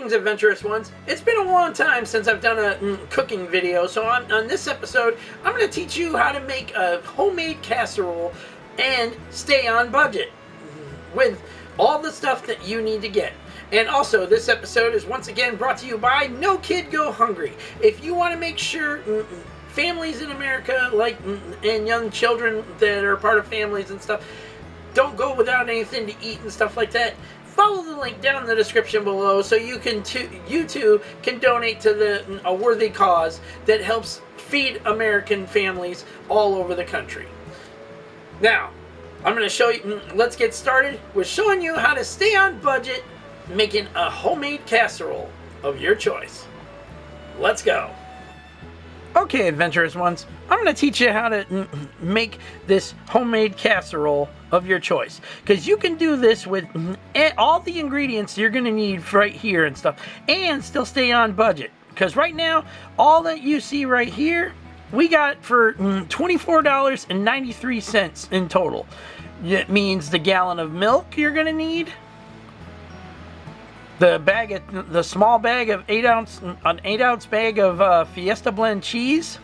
Greetings, adventurous ones. It's been a long time since I've done a cooking video, so on this episode, I'm going to teach you how to make a homemade casserole and stay on budget with all the stuff that you need to get. And also, this episode is once again brought to you by No Kid Go Hungry. If you want to make sure families in America, and young children that are part of families and stuff, don't go without anything to eat and stuff like that, follow the link down in the description below so you too can donate to a worthy cause that helps feed American families all over the country. Now, I'm going to show you, let's get started with showing you how to stay on budget making a homemade casserole of your choice. Let's go. Okay, adventurous ones, I'm going to teach you how to make this homemade casserole of your choice. Because you can do this with all the ingredients you're going to need right here and stuff, and still stay on budget. Because right now, all that you see right here, we got for $24.93 in total. It means the gallon of milk you're going to need, the small bag of an 8-ounce bag of Fiesta Blend cheese,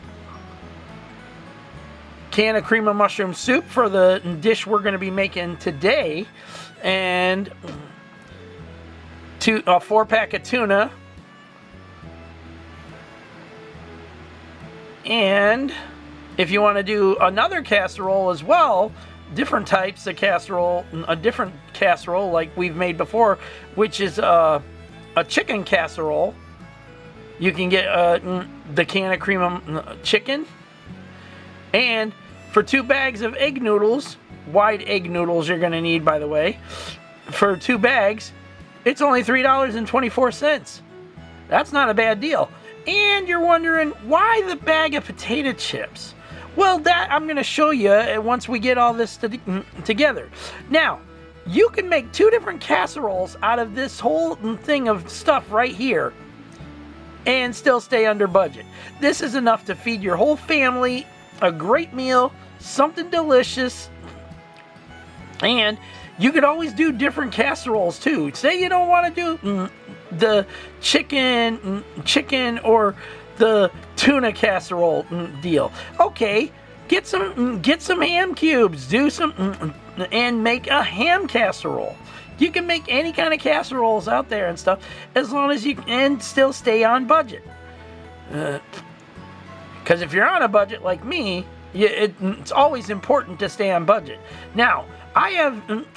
can of cream of mushroom soup for the dish we're going to be making today, and a 4-pack of tuna, and if you want to do another casserole as well, different types of casserole, a different casserole like we've made before, which is a chicken casserole. You can get the can of cream of chicken, and for 2 bags of egg noodles, wide egg noodles you're going to need, by the way, for 2 bags, it's only $3.24. That's not a bad deal. And you're wondering, why the bag of potato chips? Well, that I'm going to show you once we get all this together. Now, you can make 2 different casseroles out of this whole thing of stuff right here and still stay under budget. This is enough to feed your whole family a great meal, something delicious, and you could always do different casseroles too. Say you don't want to do the chicken or the tuna casserole deal. Okay, get some ham cubes, do some and make a ham casserole. You can make any kind of casseroles out there and stuff, as long as you can still stay on budget. Because if you're on a budget like me, it's always important to stay on budget. Now, I have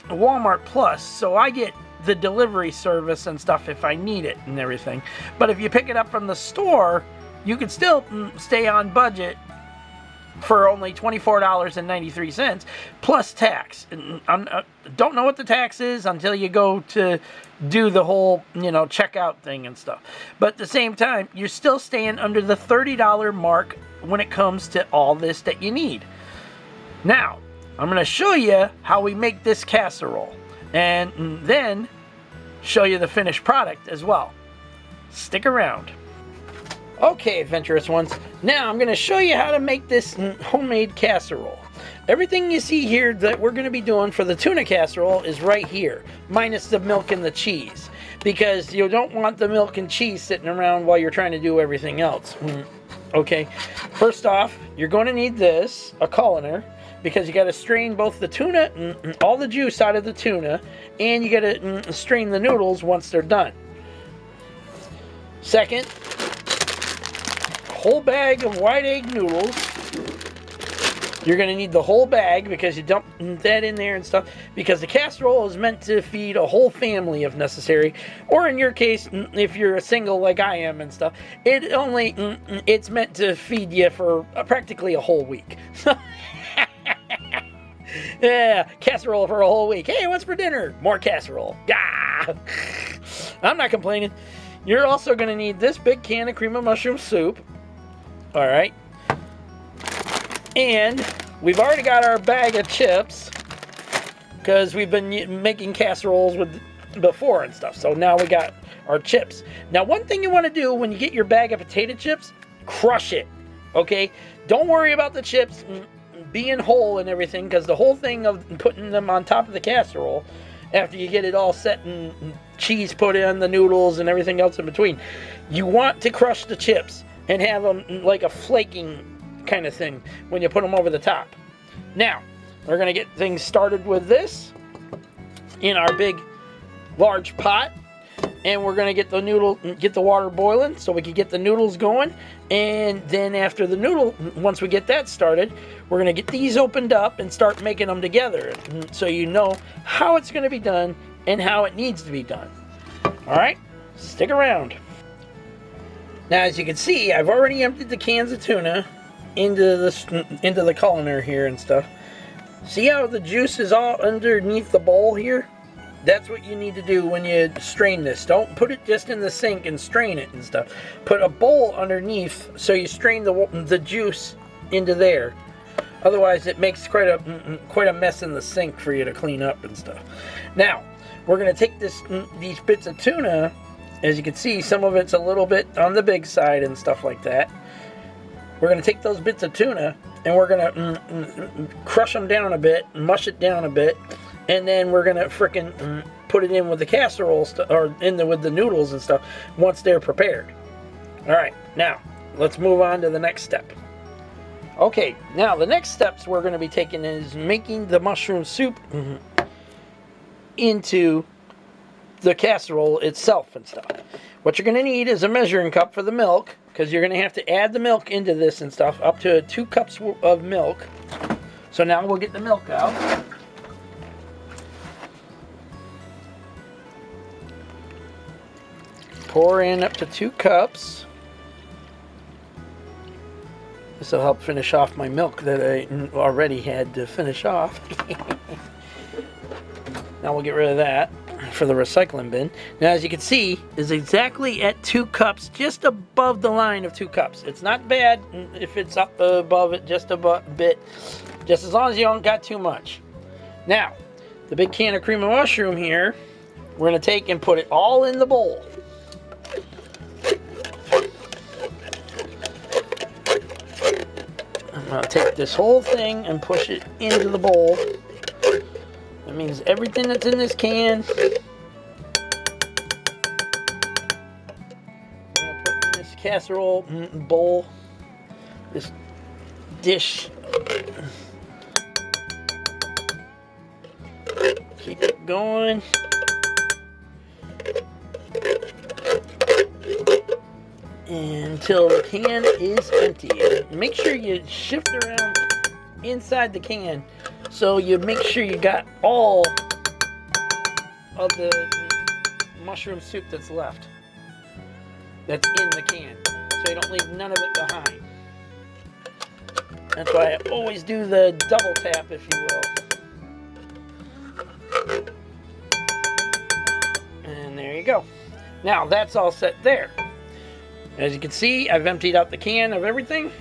Walmart Plus, so I get the delivery service and stuff if I need it and everything. But if you pick it up from the store, you can still stay on budget for only $24.93 plus tax. I don't know what the tax is until you go to do the whole, checkout thing and stuff. But at the same time, you're still staying under the $30 mark when it comes to all this that you need. Now, I'm going to show you how we make this casserole, and then show you the finished product as well. Stick around. Okay, adventurous ones, now I'm going to show you how to make this homemade casserole. Everything you see here that we're going to be doing for the tuna casserole is right here, minus the milk and the cheese, because you don't want the milk and cheese sitting around while you're trying to do everything else. Okay, first off, you're going to need this, a colander, because you got to strain both the tuna, all the juice out of the tuna, and you got to strain the noodles once they're done. Second, whole bag of white egg noodles. You're going to need the whole bag because you dump that in there and stuff, because the casserole is meant to feed a whole family if necessary, or in your case, if you're a single like I am and stuff, it's meant to feed you for practically a whole week. Yeah, casserole for a whole week. Hey, what's for dinner? More casserole. Ah! I'm not complaining. You're also going to need this big can of cream of mushroom soup. All right. And we've already got our bag of chips because we've been making casseroles before and stuff. So now we got our chips. Now, one thing you want to do when you get your bag of potato chips, crush it. Okay? Don't worry about the chips being whole and everything, because the whole thing of putting them on top of the casserole after you get it all set and cheese put in, the noodles and everything else in between. You want to crush the chips and have them like a flaking kind of thing when you put them over the top. Now, we're going to get things started with this in our big, large pot. And we're going to get the water boiling so we can get the noodles going. And then after once we get that started, we're going to get these opened up and start making them together. So you know how it's going to be done and how it needs to be done. All right, stick around. Now, as you can see, I've already emptied the cans of tuna into the colander here and stuff. See how the juice is all underneath the bowl here? That's what you need to do when you strain this. Don't put it just in the sink and strain it and stuff. Put a bowl underneath so you strain the juice into there. Otherwise, it makes quite a mess in the sink for you to clean up and stuff. Now, we're going to take these bits of tuna. As you can see, some of it's a little bit on the big side and stuff like that. We're going to take those bits of tuna and we're going to crush them down a bit, mush it down a bit. And then we're going to frickin' put it in with the casserole with the noodles and stuff once they're prepared. All right, now let's move on to the next step. Okay, now the next steps we're going to be taking is making the mushroom soup into the casserole itself and stuff. What you're going to need is a measuring cup for the milk, because you're going to have to add the milk into this and stuff, up to 2 cups of milk. So now we'll get the milk out. Pour in up to 2 cups. This will help finish off my milk that I already had to finish off. Now we'll get rid of that for the recycling bin. Now, as you can see, is exactly at 2 cups, just above the line of 2 cups. It's not bad if it's up above it just a bit, just as long as you don't got too much. Now, the big can of cream of mushroom here, we're going to take and put it all in the bowl. I'm going to take this whole thing and push it into the bowl. That means everything that's in this can, I'm going to put in this casserole bowl, this dish. Keep it going. Until the can is empty. Make sure you shift around inside the can so you make sure you got all of the mushroom soup that's left, that's in the can, so you don't leave none of it behind. That's why I always do the double tap, if you will. And there you go. Now that's all set there. As you can see, I've emptied out the can of everything.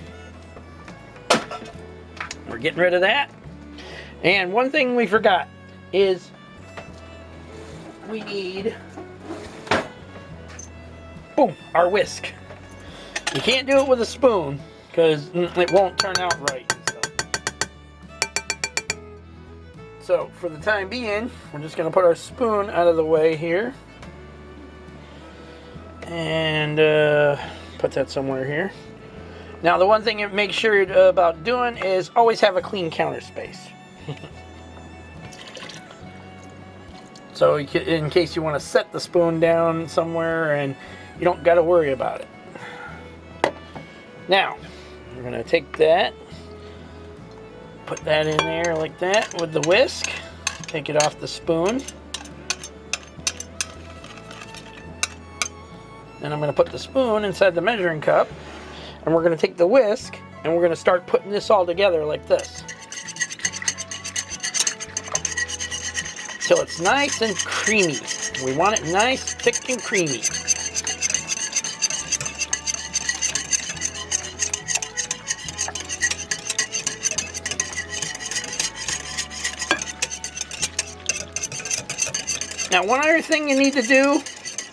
We're getting rid of that. And one thing we forgot is we need, boom, our whisk. You can't do it with a spoon because it won't turn out right. So for the time being, we're just going to put our spoon out of the way here. And put that somewhere here. Now, the one thing you make sure about doing is always have a clean counter space. So in case you want to set the spoon down somewhere and you don't got to worry about it. Now, we're going to take that, put that in there like that with the whisk, take it off the spoon. And I'm going to put the spoon inside the measuring cup, and we're going to take the whisk and we're going to start putting this all together like this till it's nice and creamy. We want it nice, thick, and creamy. Now, one other thing you need to do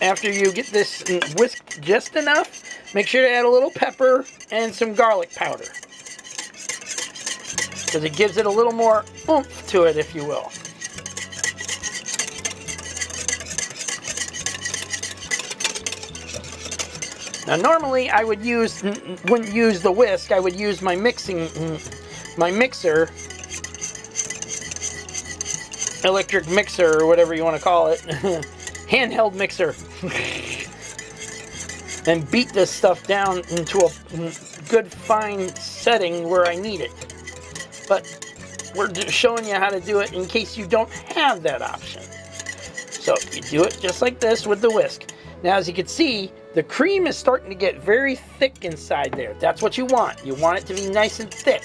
after you get this whisked just enough, make sure to add a little pepper and some garlic powder, because it gives it a little more oomph to it, if you will. Now normally I wouldn't use the whisk. I would use my mixer, electric mixer, or whatever you want to call it, handheld mixer, and beat this stuff down into a good fine setting where I need it. But we're showing you how to do it in case you don't have that option. So you do it just like this with the whisk. Now, as you can see, the cream is starting to get very thick inside there. That's what you want. You want it to be nice and thick,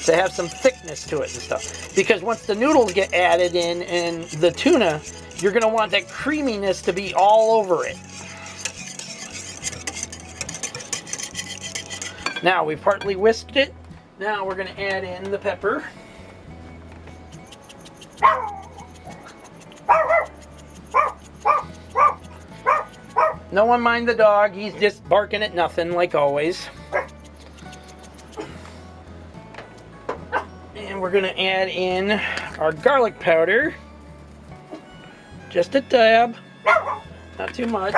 to have some thickness to it and stuff. Because once the noodles get added in and the tuna, you're going to want that creaminess to be all over it. Now, we've partly whisked it. Now we're going to add in the pepper. No one mind the dog. He's just barking at nothing, like always. And we're going to add in our garlic powder. Just a dab. Not too much.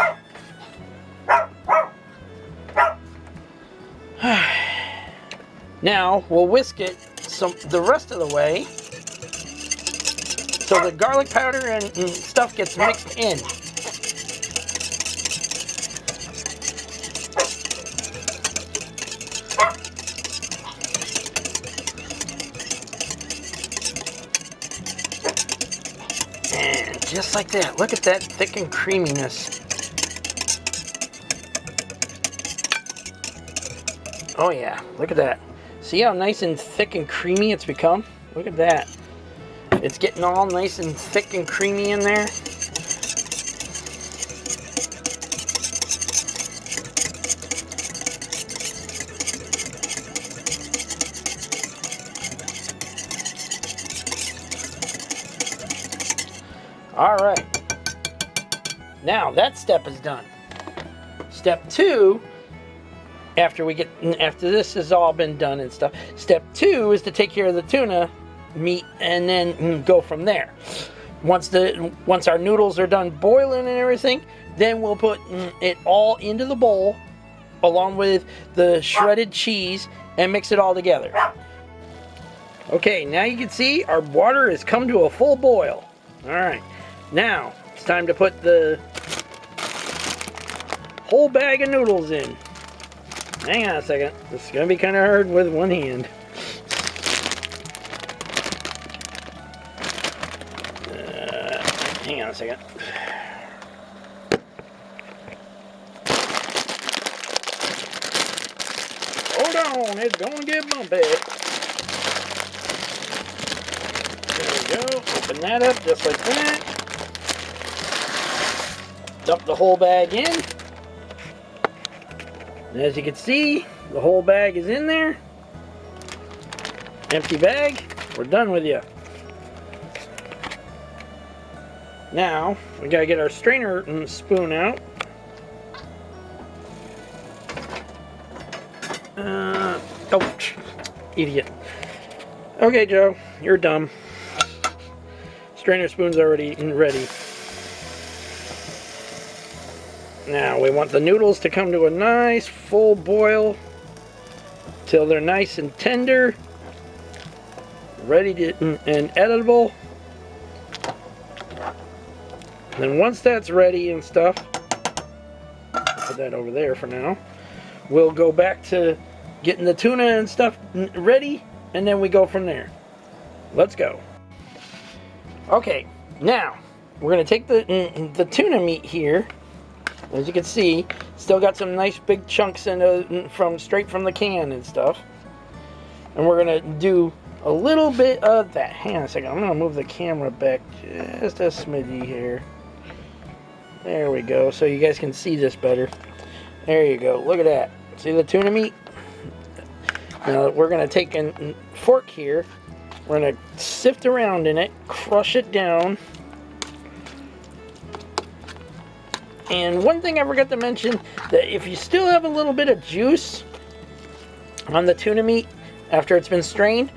Now, we'll whisk it the rest of the way so the garlic powder and stuff gets mixed in. And just like that. Look at that thick and creaminess. Oh yeah, look at that. See how nice and thick and creamy it's become? Look at that. It's getting all nice and thick and creamy in there. All right. Now that step is done. Step 2, after this has all been done and stuff, step 2 is to take care of the tuna meat and then go from there. Once our noodles are done boiling and everything, then we'll put it all into the bowl along with the shredded cheese and mix it all together. Okay, now you can see our water has come to a full boil. All right, now it's time to put the whole bag of noodles in. Hang on a second. This is going to be kind of hard with one hand. Hang on a second. Hold on, it's going to get bumpy. There we go. Open that up just like that. Dump the whole bag in. And as you can see, the whole bag is in there. Empty bag. We're done with you. Now, we gotta get our strainer and spoon out. Oh, idiot. Okay, Joe, you're dumb. Strainer spoon's already ready. Now, we want the noodles to come to a nice full boil till they're nice and tender, ready to, and editable. Then once that's ready and stuff, put that over there for now, we'll go back to getting the tuna and stuff ready, and then we go from there. Let's go. Okay, now we're going to take the tuna meat here. As you can see, still got some nice big chunks straight from the can and stuff. And we're going to do a little bit of that. Hang on a second, I'm going to move the camera back just a smidgy here. There we go, so you guys can see this better. There you go, look at that. See the tuna meat? Now we're going to take a fork here. We're going to sift around in it, crush it down. And one thing I forgot to mention, that if you still have a little bit of juice on the tuna meat after it's been strained,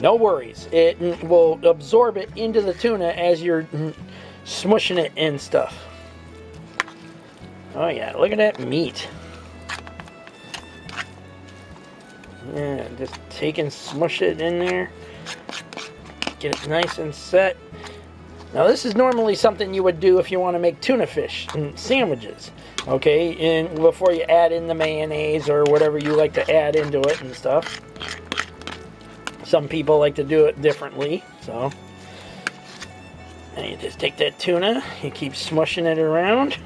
no worries. It will absorb it into the tuna as you're smushing it and stuff. Oh yeah, look at that meat. Yeah, just take and smush it in there. Get it nice and set. Now this is normally something you would do if you want to make tuna fish sandwiches. Okay, and before you add in the mayonnaise or whatever you like to add into it and stuff. Some people like to do it differently, so. And you just take that tuna, you keep smushing it around.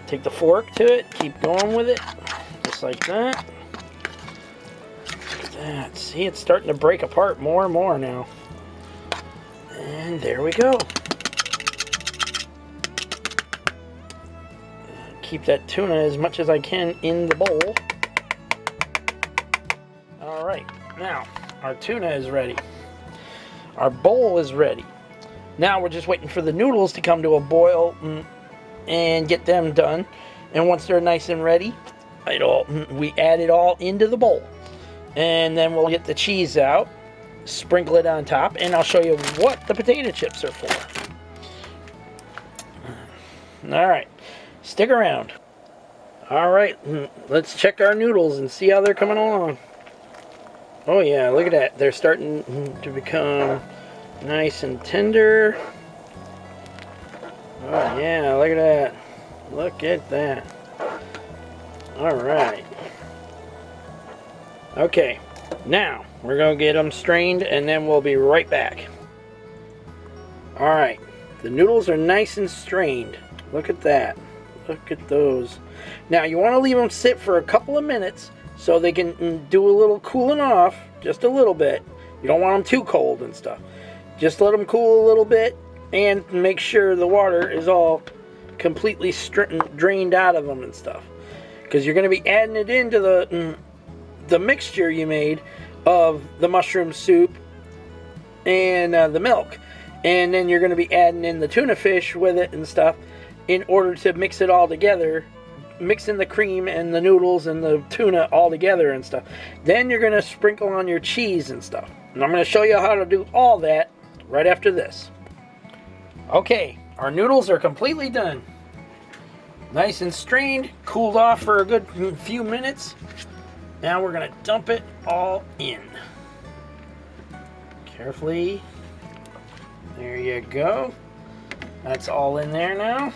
Take the fork to it, keep going with it, just like that. Look at that. See, it's starting to break apart more and more now. And there we go. Keep that tuna as much as I can in the bowl. Alright, now our tuna is ready. Our bowl is ready. Now we're just waiting for the noodles to come to a boil and get them done. And once they're nice and ready, we add it all into the bowl. And then we'll get the cheese out, sprinkle it on top, and I'll show you what the potato chips are for. Alright, stick around. Alright, let's check our noodles and see how they're coming along. Oh yeah, look at that. They're starting to become nice and tender. Oh yeah, look at that. Look at that. Alright. Okay, now we're going to get them strained and then we'll be right back. Alright, the noodles are nice and strained. Look at that. Look at those. Now you want to leave them sit for a couple of minutes so they can do a little cooling off, just a little bit. You don't want them too cold and stuff. Just let them cool a little bit and make sure the water is all completely drained out of them and stuff. Because you're going to be adding it into the mixture you made of the mushroom soup and the milk. And then you're going to be adding in the tuna fish with it and stuff in order to mix it all together. Mix in the cream and the noodles and the tuna all together and stuff. Then you're going to sprinkle on your cheese and stuff. And I'm going to show you how to do all that right after this. Okay, our noodles are completely done. Nice and strained, cooled off for a good few minutes. Now we're going to dump it all in. Carefully. There you go. That's all in there now.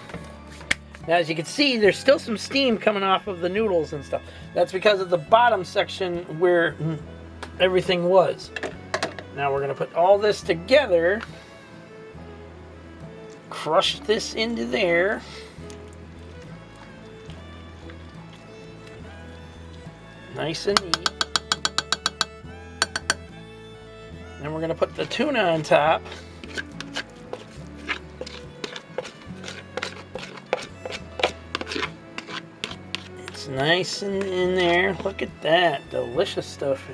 Now as you can see, there's still some steam coming off of the noodles and stuff. That's because of the bottom section where everything was. Now we're going to put all this together. Crush this into there. Nice and neat. Then we're going to put the tuna on top. It's nice and in there. Look at that. Delicious stuff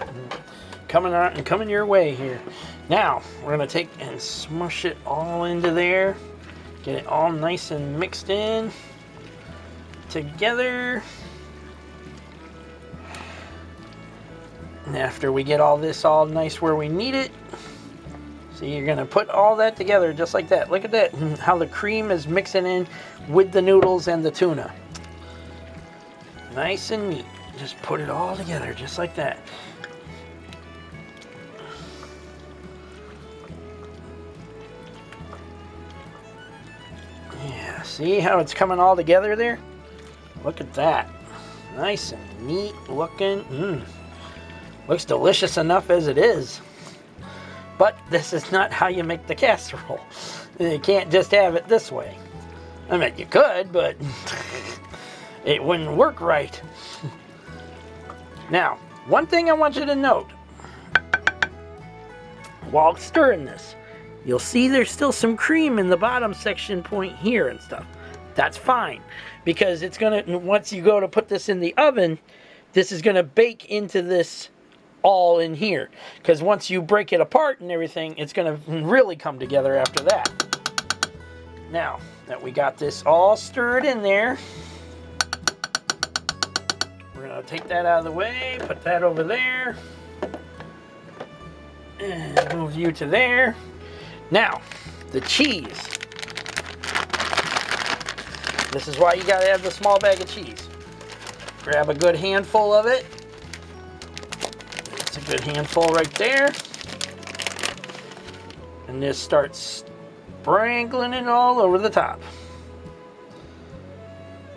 coming out and coming your way here. Now, we're going to take and smush it all into there. Get it all nice and mixed in together. And after we get all this all nice where we need it, so you're going to put all that together just like that. Look at that, how the cream is mixing in with the noodles and the tuna. Nice and neat. Just put it all together just like that. Yeah, see how it's coming all together there? Look at that. Nice and neat looking. Looks delicious enough as it is. But this is not how you make the casserole. You can't just have it this way. I mean, you could, but it wouldn't work right. Now, one thing I want you to note. While stirring this, you'll see there's still some cream in the bottom section point here and stuff. That's fine. Because it's going to, once you go to put this in the oven, this is going to bake into this all in here, because once you break it apart and everything, it's going to really come together after that. Now that we got this all stirred in there, we're going to take that out of the way, put that over there, and move you to there. Now the cheese. This is why you gotta have the small bag of cheese. Grab a good handful of it. It's a good handful right there. And just start sprinkling it all over the top.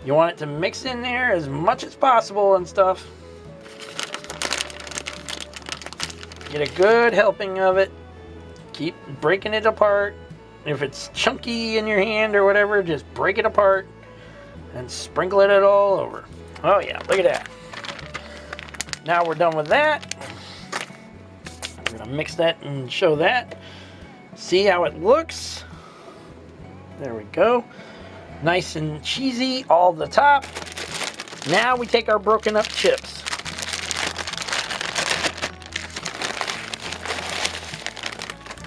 You want it to mix in there as much as possible and stuff. Get a good helping of it. Keep breaking it apart. If it's chunky in your hand or whatever, just break it apart and sprinkle it all over. Oh yeah, look at that. Now we're done with that. I'm gonna mix that and show that. See how it looks? There we go. Nice and cheesy all the top. Now we take our broken up chips.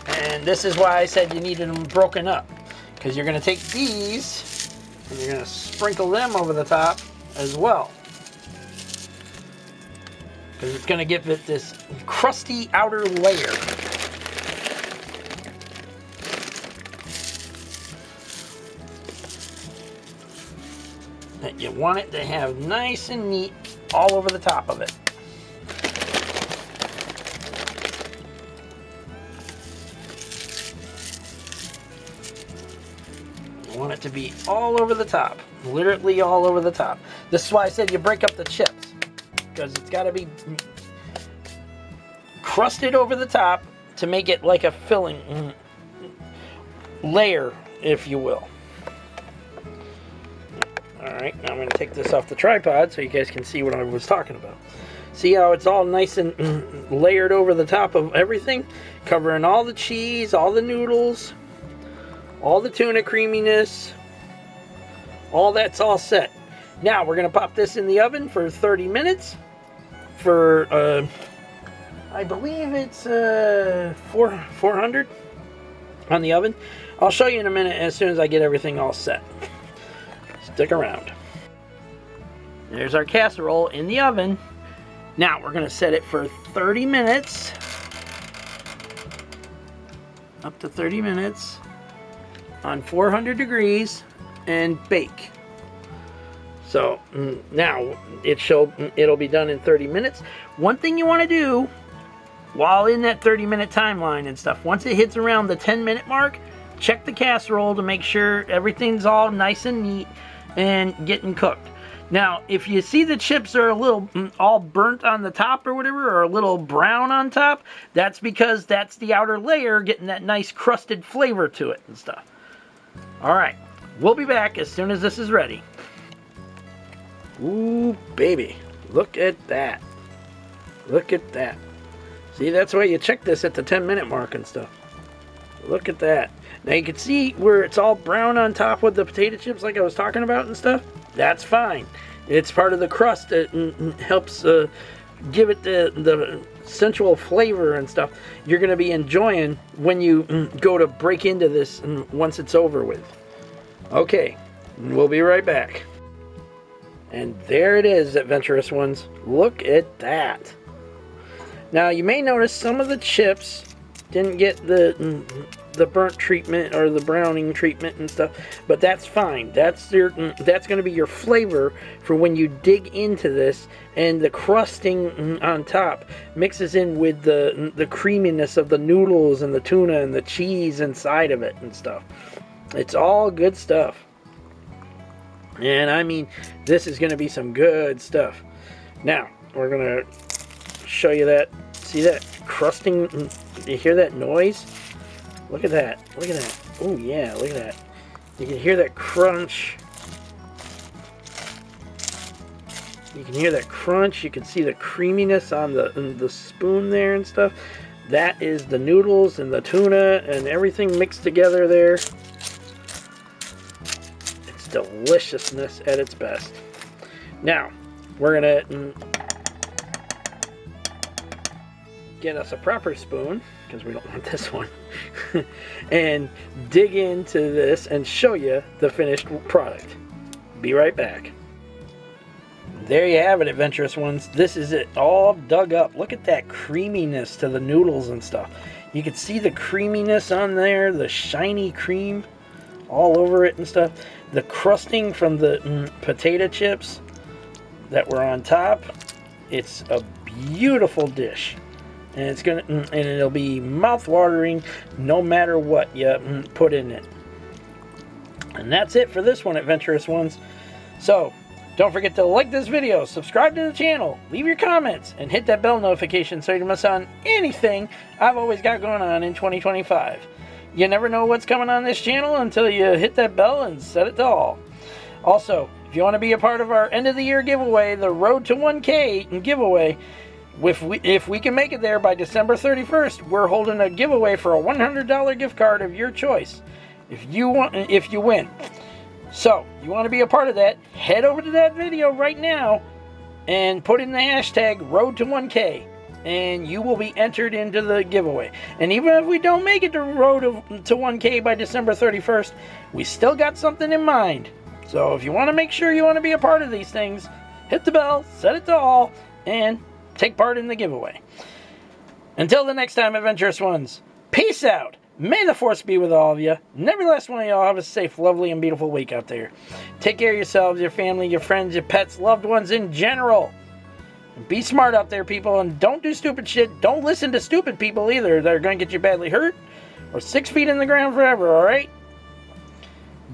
And this is why I said you needed them broken up. Because you're going to take these and you're going to sprinkle them over the top as well. Because it's going to give it this crusty outer layer. That you want it to have nice and neat all over the top of it. You want it to be all over the top, literally all over the top. This is why I said you break up the chips, because it's got to be crusted over the top to make it like a filling layer, if you will. Alright, now I'm going to take this off the tripod so you guys can see what I was talking about. See how it's all nice and layered over the top of everything? Covering all the cheese, all the noodles, all the tuna creaminess. All that's all set. Now we're going to pop this in the oven for 30 minutes. For, I believe it's 400 on the oven. I'll show you in a minute as soon as I get everything all set. Stick around. There's our casserole in the oven. Now we're going to set it for 30 minutes. Up to 30 minutes on 400 degrees and bake. So now it'll be done in 30 minutes. One thing you want to do while in that 30-minute timeline and stuff, once it hits around the 10-minute mark, check the casserole to make sure everything's all nice and neat and getting cooked. Now, if you see the chips are a little all burnt on the top or whatever, or a little brown on top, that's because that's the outer layer getting that nice crusted flavor to it and stuff. All right, we'll be back as soon as this is ready. Ooh, baby, look at that. Look at that. See, that's why you check this at the 10-minute mark and stuff. Look at that. Now you can see where it's all brown on top with the potato chips like I was talking about and stuff. That's fine. It's part of the crust that helps give it the sensual flavor and stuff you're going to be enjoying when you go to break into this once it's over with. Okay, we'll be right back. And there it is, Adventurous ones. Look at that. Now you may notice some of the chips didn't get the burnt treatment or the browning treatment and stuff, but that's fine. That's going to be your flavor for when you dig into this, and the crusting on top mixes in with the creaminess of the noodles and the tuna and the cheese inside of it and stuff. It's all good stuff. And I mean, this is going to be some good stuff. Now we're going to show you that. See that crusting? You hear that noise? Look at that. Look at that. Oh, yeah, look at that. You can hear that crunch. You can hear that crunch. You can see the creaminess on the spoon there and stuff. That is the noodles and the tuna and everything mixed together there. It's deliciousness at its best. Now, we're going to get us a proper spoon, because we don't want this one, and dig into this and show you the finished product. Be right back. There you have it, Adventurous ones. This is it all dug up. Look at that creaminess to the noodles and stuff. You can see the creaminess on there, the shiny cream all over it and stuff. The crusting from the potato chips that were on top, it's a beautiful dish. And it's gonna, and it'll be mouth-watering no matter what you put in it. And that's it for this one, Adventurous Ones. So, don't forget to like this video, subscribe to the channel, leave your comments, and hit that bell notification so you don't miss on anything I've always got going on in 2025. You never know what's coming on this channel until you hit that bell and set it to all. Also, if you want to be a part of our end of the year giveaway, the Road to 1K giveaway, if we can make it there by December 31st, we're holding a giveaway for a $100 gift card of your choice. If you win. So, you want to be a part of that, head over to that video right now and put in the hashtag Road to 1K, and you will be entered into the giveaway. And even if we don't make it to Road to 1K by December 31st, we still got something in mind. So if you want to make sure you want to be a part of these things, hit the bell, set it to all, and take part in the giveaway. Until the next time, Adventurous Ones, peace out. May the force be with all of you. Nevertheless, one of y'all have a safe, lovely, and beautiful week out there. Take care of yourselves, your family, your friends, your pets, loved ones in general. And be smart out there, people, and don't do stupid shit. Don't listen to stupid people either that are going to get you badly hurt or 6 feet in the ground forever, alright?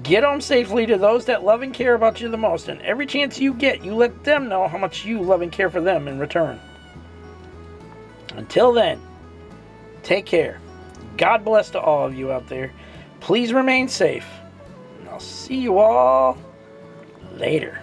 Get home safely to those that love and care about you the most, and every chance you get, you let them know how much you love and care for them in return. Until then, take care. God bless to all of you out there. Please remain safe. And I'll see you all later.